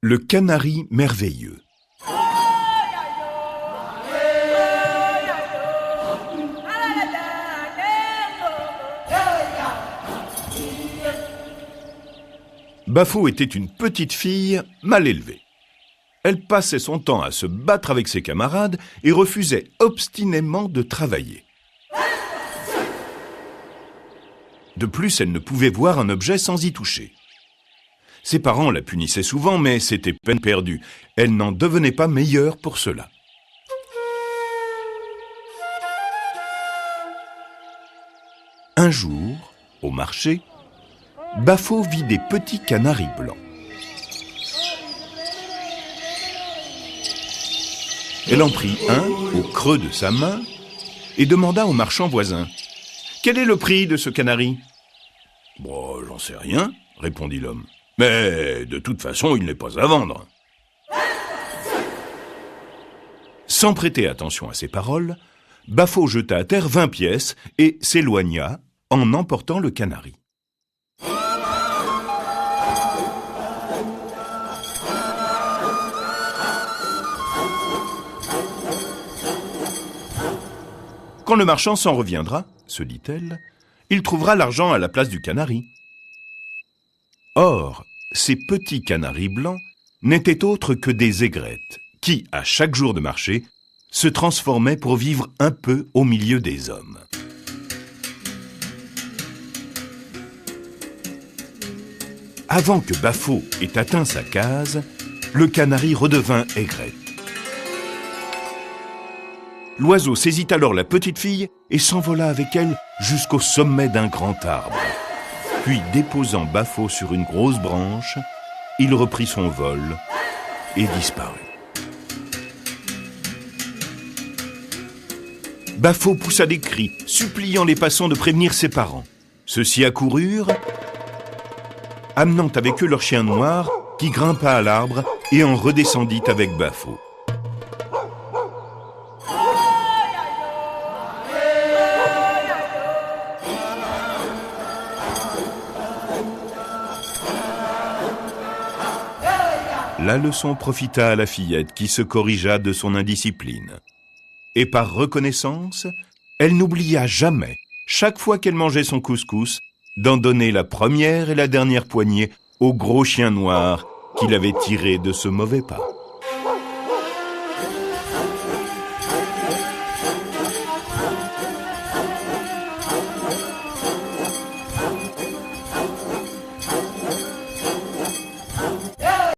Le canari merveilleux. Bafo était une petite fille mal élevée. Elle passait son temps à se battre avec ses camarades et refusait obstinément de travailler. De plus, elle ne pouvait voir un objet sans y toucher. Ses parents la punissaient souvent, mais c'était peine perdue. Elle n'en devenait pas meilleure pour cela. Un jour, au marché, Bafo vit des petits canaris blancs. Elle en prit un au creux de sa main et demanda au marchand voisin « Quel est le prix de ce canari ?»« Bon, j'en sais rien, » répondit l'homme. « Mais de toute façon, il n'est pas à vendre. » Sans prêter attention à ses paroles, Bafo jeta à terre 20 pièces et s'éloigna en emportant le canari. Quand le marchand s'en reviendra, se dit-elle, il trouvera l'argent à la place du canari. Or, ces petits canaris blancs n'étaient autres que des aigrettes qui, à chaque jour de marché, se transformaient pour vivre un peu au milieu des hommes. Avant que Bafo ait atteint sa case, le canari redevint aigrette. L'oiseau saisit alors la petite fille et s'envola avec elle jusqu'au sommet d'un grand arbre. Puis, déposant Bafo sur une grosse branche, il reprit son vol et disparut. Bafo poussa des cris, suppliant les passants de prévenir ses parents. Ceux-ci accoururent, amenant avec eux leur chien noir qui grimpa à l'arbre et en redescendit avec Bafo. La leçon profita à la fillette qui se corrigea de son indiscipline. Et par reconnaissance, elle n'oublia jamais, chaque fois qu'elle mangeait son couscous, d'en donner la première et la dernière poignée au gros chien noir qui l'avait tiré de ce mauvais pas.